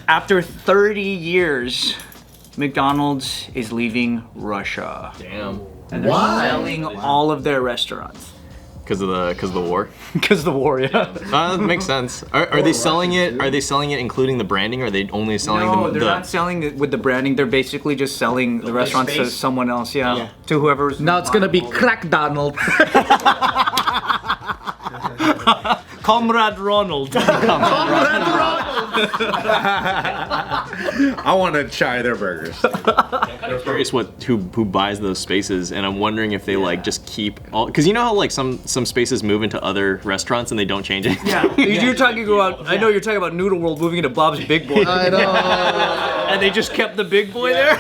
After 30 years, McDonald's is leaving Russia. Damn. And they're selling all of their restaurants. Because of the war. Because of the war, yeah. That makes sense. Are they selling it? Are they selling it including the branding? Or are they only selling No, they're not selling it with the branding. They're basically just selling the restaurants to someone else, yeah. To whoever's. Now it's gonna be Crack Donald. Comrade Ronald. Comrade Ronald. I want to try their burgers. I'm curious who buys those spaces, and I'm wondering if they like just keep all, because you know how like some spaces move into other restaurants and they don't change it. Yeah, you're talking about. I know you're talking about Noodle World moving into Bob's Big Boy. I know. And they just kept the Big Boy there.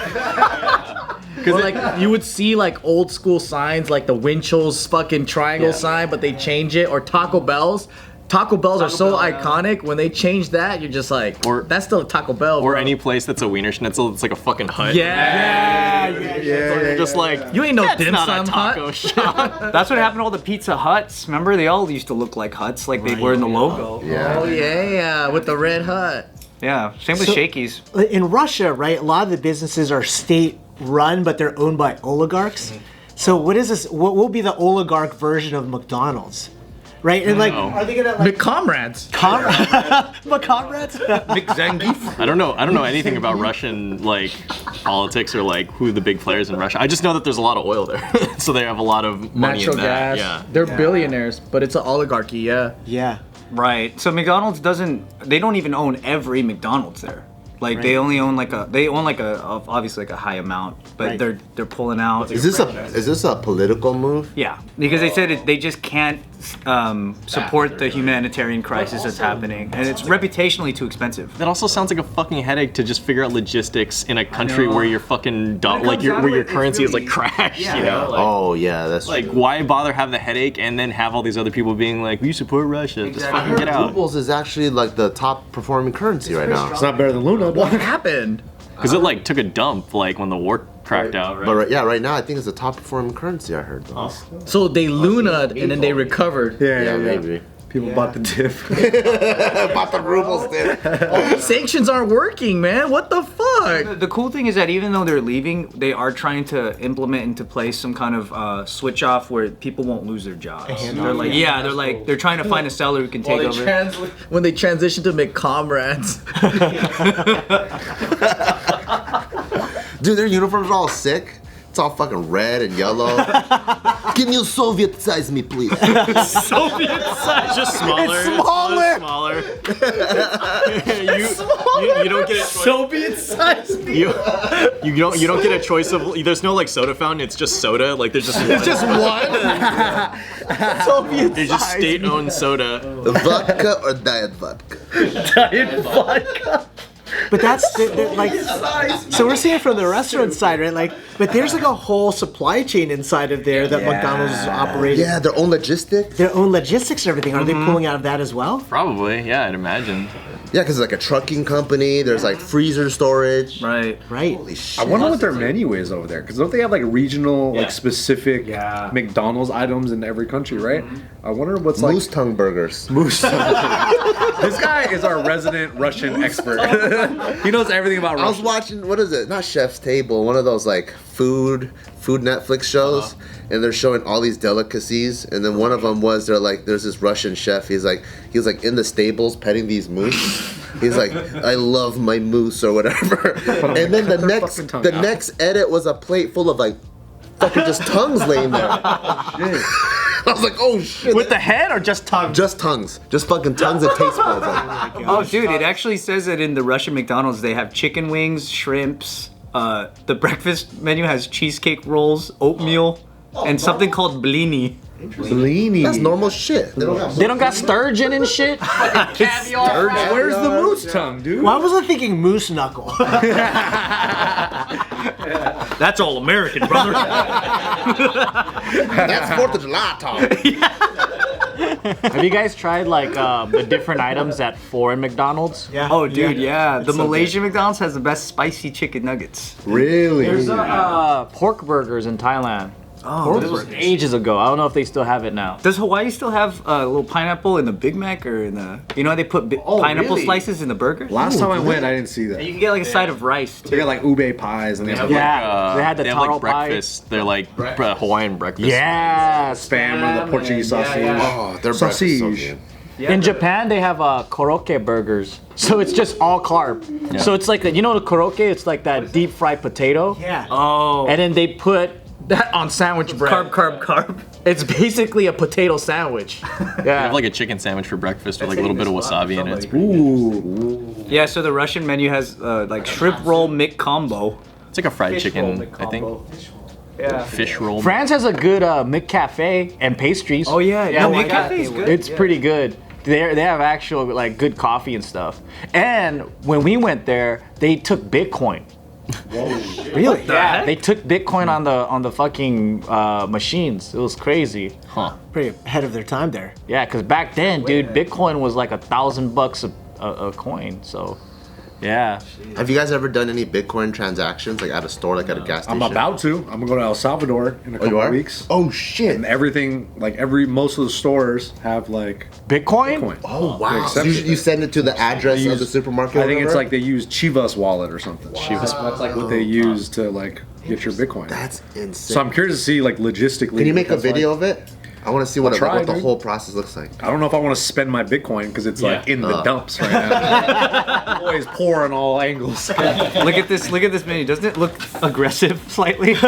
Because like you would see like old school signs like the Winchell's fucking triangle sign, but they change it, or Taco Bell's. Taco Bells are so iconic. When they change that, you're just like, or that's still a Taco Bell. Or bro. any place that's a Wiener Schnitzel, it's like a fucking hut. Yeah. Just like, you ain't no that's dim not sum a taco hut. shop. That's what happened to all the Pizza Huts. Remember, they all used to look like huts, like they were in the logo. Yeah. Oh yeah, with the red hut. Yeah, same with Shakey's. In Russia, right, a lot of the businesses are state-run, but they're owned by oligarchs. So what is this? What will be the oligarch version of McDonald's? Right? And like, are they gonna like McComrades? McComrades? McZangief? I don't know anything about Russian like politics or like who the big players in Russia. I just know that there's a lot of oil there, so they have a lot of money Natural in that. gas. Yeah. They're billionaires, but it's an oligarchy. Yeah. Yeah. Right. So McDonald's they don't even own every McDonald's there. Like they only own obviously like a high amount, but they're pulling out. Is this a political move? Yeah, because they said they just can't support the humanitarian crisis that's happening, and it's reputationally too expensive. That also sounds like a fucking headache to just figure out logistics in a country where your fucking your currency is like crashed. Yeah. You know? Oh yeah, that's Like, true. why bother have the headache and then have all these other people being like, we support Russia, just Exactly. fucking get out. Rubles is actually like the top performing currency right now. It's not better than Luna. What happened? Because it like took a dump like when the war cracked out, right? But right now I think it's the top performing currency. I heard. Though. So they Luna'd and then they recovered. Yeah, maybe. People bought the dip. Bought the rubles there. Sanctions aren't working, man. What the fuck? The cool thing is that even though they're leaving, they are trying to implement into place some kind of switch off where people won't lose their jobs. They're trying to find a seller who can take over. When they transition to McComrades. Dude, their uniforms are all sick. It's all fucking red and yellow. Can you Soviet size me, please? Soviet size, just smaller. It's smaller. Smaller. you don't get a choice. Soviet size. You don't get a choice of. There's no like soda fountain. It's just soda. Like there's just one. It's just one. Soviet It's just state-owned soda. Vodka or diet vodka? diet vodka. But that's like, so we're seeing it from the restaurant side, right? Like, but there's like a whole supply chain inside of there that McDonald's is operating. Yeah, their own logistics. Their own logistics and everything. Are they pulling out of that as well? Probably, yeah, I'd imagine. Yeah, because it's like a trucking company. There's like freezer storage. Right. Right. Holy shit. I wonder what their menu is over there, because don't they have like regional, like specific McDonald's items in every country, right? I wonder what's Moose tongue burgers. Moose. This guy is our resident Russian expert. He knows everything about I was Russia. watching, what is it? Not Chef's Table, one of those like food Netflix shows, and they're showing all these delicacies, and then one of them was there's this Russian chef. He was like in the stables petting these moose. He's like, I love my moose or whatever. And then the next edit was a plate full of like fucking just tongues laying there. I was like, oh shit. With the head or just tongue? Just tongues. Just fucking tongues and taste buds. Oh, dude, it actually says that in the Russian McDonald's they have chicken wings, shrimps. The breakfast menu has cheesecake rolls, oatmeal, and something called blini. Blini. That's normal shit. They don't got sturgeon and shit. Caviar. Where's the moose tongue, dude? Why was I thinking moose knuckle? That's all American, brother. That's 4th of July talk. Have you guys tried like the different items at foreign McDonald's? Yeah. Oh, dude, yeah. The Malaysian McDonald's has the best spicy chicken nuggets. Really? There's pork burgers in Thailand. Oh, This was ages ago. I don't know if they still have it now. does Hawaii still have a little pineapple in the Big Mac or in the? You know how they put pineapple really? slices in the burger? Last time I went, I didn't see that. You can get like a side of rice They too. got like ube pies and they have Yeah, they had the they have taro like pie. breakfast. They're like Hawaiian breakfast. Yeah, spam and the Portuguese sausage. Oh, their breakfast is so Sausage. good. In Japan, they have korokke burgers, so it's just all carb. So it's like you know the korokke, it's like that deep fried potato, Yeah. Oh, and then they put that on sandwich bread. carb. It's basically a potato sandwich. They Yeah. have like a chicken sandwich for breakfast with like a little bit of wasabi in it. Ooh. Yeah, so the Russian menu has like shrimp roll McCombo. It's like a fried chicken, I think. Yeah. Fish roll. France has a good McCafe and pastries. Oh yeah, Yeah, no, like McCafe is good. It's pretty good. They have actual like good coffee and stuff. And when we went there, they took Bitcoin. Really? Yeah, they took Bitcoin on the fucking machines. It was crazy. Huh. Pretty ahead of their time there. Yeah, because back then, dude, Bitcoin was like $1,000 a coin. So, yeah. Have you guys ever done any Bitcoin transactions, like at a store, like at a gas station? I'm about to. I'm gonna go to El Salvador in a couple you of are? weeks. Oh shit! And everything, like most of the stores have like Bitcoin? Bitcoin. Oh wow! Except- You send it to the address of the supermarket. I think or it's whatever? like they use Chivas wallet or something. Chivas. That's like what they use to like get your Bitcoin. That's insane. So I'm curious to see like logistically. Can you make a because, like, video of it? I want to see what, I'll try, what the dude. whole process looks like. I don't know if I want to spend my Bitcoin because it's like in the dumps right now. Always poor on all angles. Look at this menu. Doesn't it look aggressive slightly? It's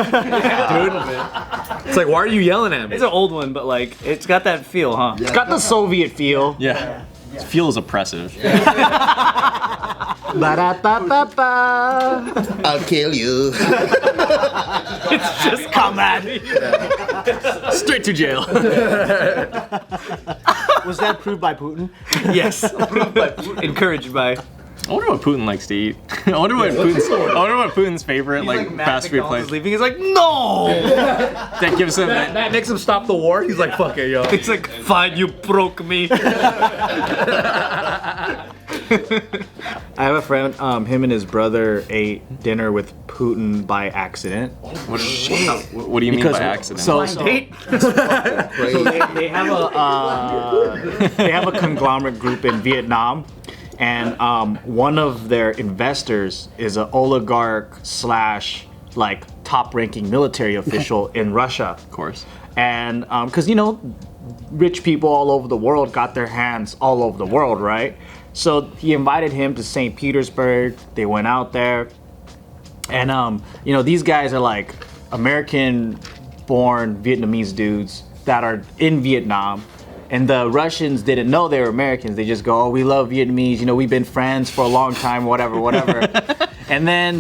like, why are you yelling at me? It's an old one, but like it's got that feel, huh? It's got the Soviet feel. Yeah. It feels oppressive. Ba-da-ba-ba-ba. I'll kill you. It's just combat. Straight to jail. Was that approved by Putin? Yes. Encouraged by. I wonder what Putin likes to eat. I wonder what Putin's favorite like fast food place. Is leaving. He's like, no. That gives him That makes him stop the war. He's like, fuck it, yo. He's like, fine, you broke me. I have a friend, him and his brother ate dinner with Putin by accident. what do you mean by accident? So Date? Crazy. they have a conglomerate group in Vietnam, and one of their investors is an oligarch slash like top-ranking military official in Russia. Of course. And because rich people all over the world got their hands all over the world, right? So he invited him to St. Petersburg. They went out there, and these guys are like American-born Vietnamese dudes that are in Vietnam. And the Russians didn't know they were Americans. They just go, oh, we love Vietnamese. We've been friends for a long time, whatever. And then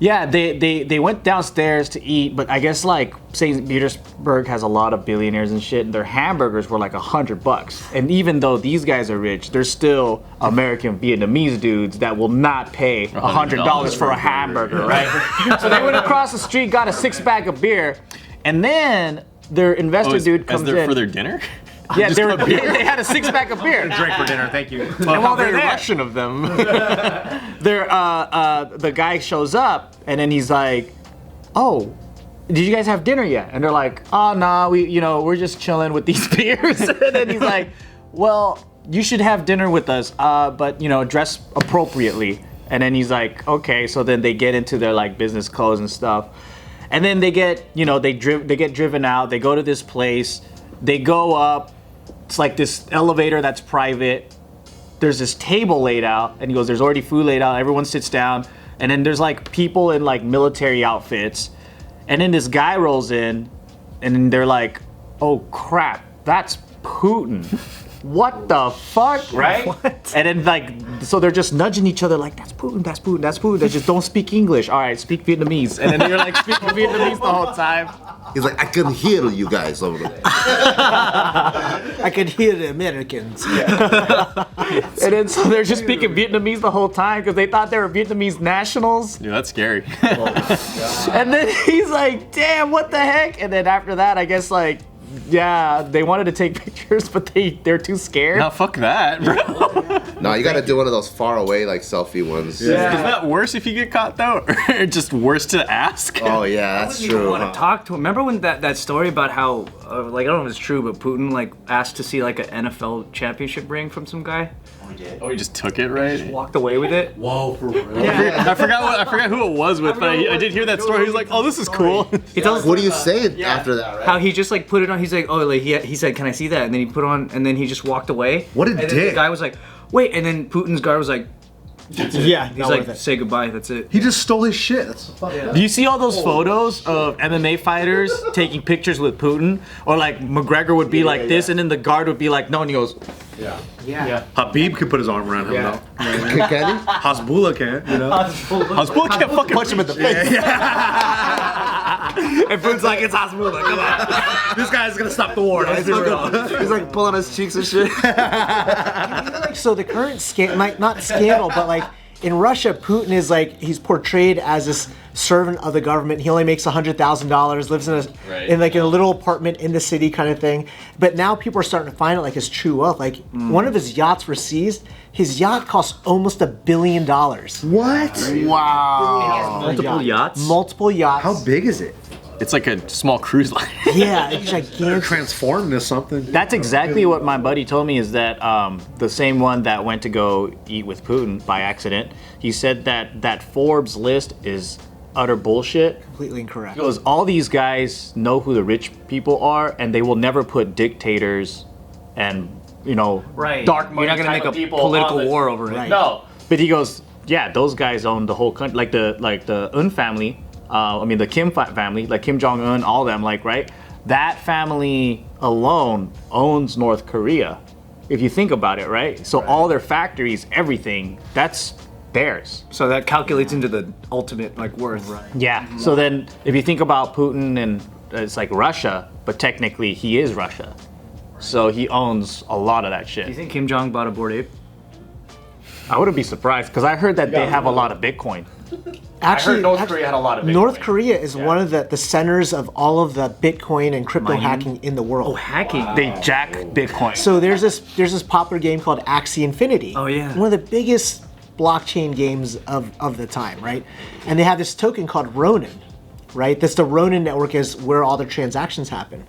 they went downstairs to eat. But I guess like St. Petersburg has a lot of billionaires and shit. And their hamburgers were like $100. And even though these guys are rich, they're still American Vietnamese dudes that will not pay $100 for a hamburger, right? So they went across the street, got a 6-pack of beer, and then their investor dude comes in. For their dinner? Yeah, they had a 6-pack of beer. Drink for dinner, thank you. And while they're there, Russian of them. the guy shows up, and then he's like, "Oh, did you guys have dinner yet?" And they're like, "Oh, nah, we're just chilling with these beers." And then he's like, "Well, you should have dinner with us, but dress appropriately." And then he's like, "Okay." So then they get into their like business clothes and stuff, and then they get they get driven out. They go to this place. They go up. It's like this elevator that's private. There's this table laid out, and he goes, there's already food laid out. Everyone sits down, and then there's like people in like military outfits, and then this guy rolls in, and then they're like, oh crap, that's Putin. What the fuck, right? What? And then like, so they're just nudging each other like, that's Putin, that's Putin, that's Putin. They just don't speak English. All right, speak Vietnamese. And then they're like speaking Vietnamese the whole time. He's like, I can hear you guys over there. I could hear the Americans. And then so they're just speaking Vietnamese the whole time because they thought they were Vietnamese nationals. Dude, that's scary. And then he's like, damn, what the heck? And then after that, I guess like, yeah, they wanted to take pictures, but they're too scared. No, fuck that, bro. No, you gotta do one of those far away like selfie ones. Is that worse if you get caught though, or just worse to ask? Oh yeah, that's true. I want to talk to him. Remember when that story about how, like, I don't know if it's true, but Putin like asked to see like an NFL championship ring from some guy. Oh, he just took it, right? Walked away with it. Whoa, for real? I forgot who it was with, but I did hear that story. He was like, "Oh, this is cool." He tells What do you say after that, right? how he just like put it on. He's like, oh, like he said, can I see that? And then he put on, and then he just walked away. What a and then dick. The guy was like, wait, and then Putin's guy was like, Yeah, he's like, say goodbye. That's it. He just stole his shit. That's fucking. Do you see all those photos of MMA fighters taking pictures with Putin? Or like McGregor would be like this, and then the guard would be like, no, and he goes, yeah. Habib could put his arm around him Yeah. though. Can he? Hasbulla can't, you know? Hasbulla can't fucking punch him in the face. And Putin's like, it's Hasegawa, come on. This guy's gonna stop the war. He's like pulling his cheeks and shit. Like, so the current like not scandal, but like in Russia, Putin is like he's portrayed as this servant of the government. He only makes $100,000, lives in like in a little apartment in the city kind of thing. But now people are starting to find it like his true wealth. Like one of his yachts were seized. His yacht cost almost $1 billion. What? Wow. Multiple yachts. Multiple yachts. How big is it? It's like a small cruise line. Yeah, it's gigantic. Transformed into something. That's exactly what my buddy told me, is that the same one that went to go eat with Putin by accident, he said that Forbes list is utter bullshit. Completely incorrect. Because all these guys know who the rich people are, and they will never put dictators and, you know, Right. dark money You're not gonna type make of a people political on the- war over it. Right. No, but he goes, yeah, those guys own the whole country, like the Un family. I mean the Kim family, like Kim Jong Un, all them, like, right? That family alone owns North Korea. If you think about it, right? So all their factories, everything, that's theirs. So that calculates into the ultimate like worth. Right. Yeah. So then, if you think about Putin, and it's like Russia, but technically he is Russia. So he owns a lot of that Do you shit. think Kim Jong bought a Bored Ape? I wouldn't be surprised, because I heard that they have a lot of Bitcoin. Actually, North Korea had a lot of Bitcoin. North Korea is one of the centers of all of the Bitcoin and crypto hacking in the world. Oh, hacking. They jack Bitcoin. So there's this popular game called Axie Infinity. Oh, yeah. One of the biggest blockchain games of the time, right? And they have this token called Ronin, right? That's the Ronin network, is where all the transactions happen.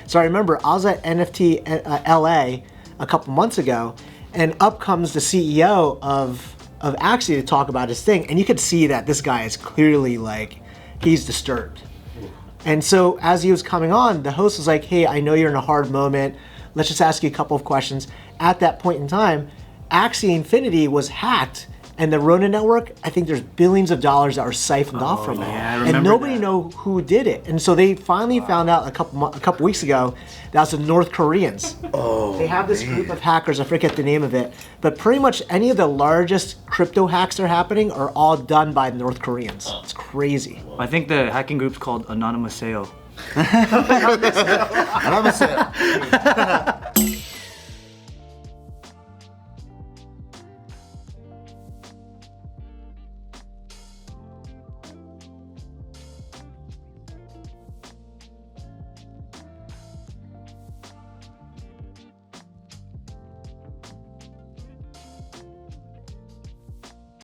So I remember I was at NFT LA a couple months ago, and up comes the CEO of Axie to talk about his thing, and you could see that this guy is clearly like, he's disturbed. And so as he was coming on, the host was like, hey, I know you're in a hard moment. Let's just ask you a couple of questions. At that point in time, Axie Infinity was hacked, and the Ronin network, I think there's billions of dollars that were siphoned off from it. yeah, I and remember nobody that. know who did it. And so they finally found out a couple weeks ago that was the North Koreans. They have this group of hackers, I forget the name of it, but pretty much any of the largest crypto hacks that are happening are all done by the North Koreans. It's crazy. I think the hacking group's called Anonymous Sale. And I'm gonna say,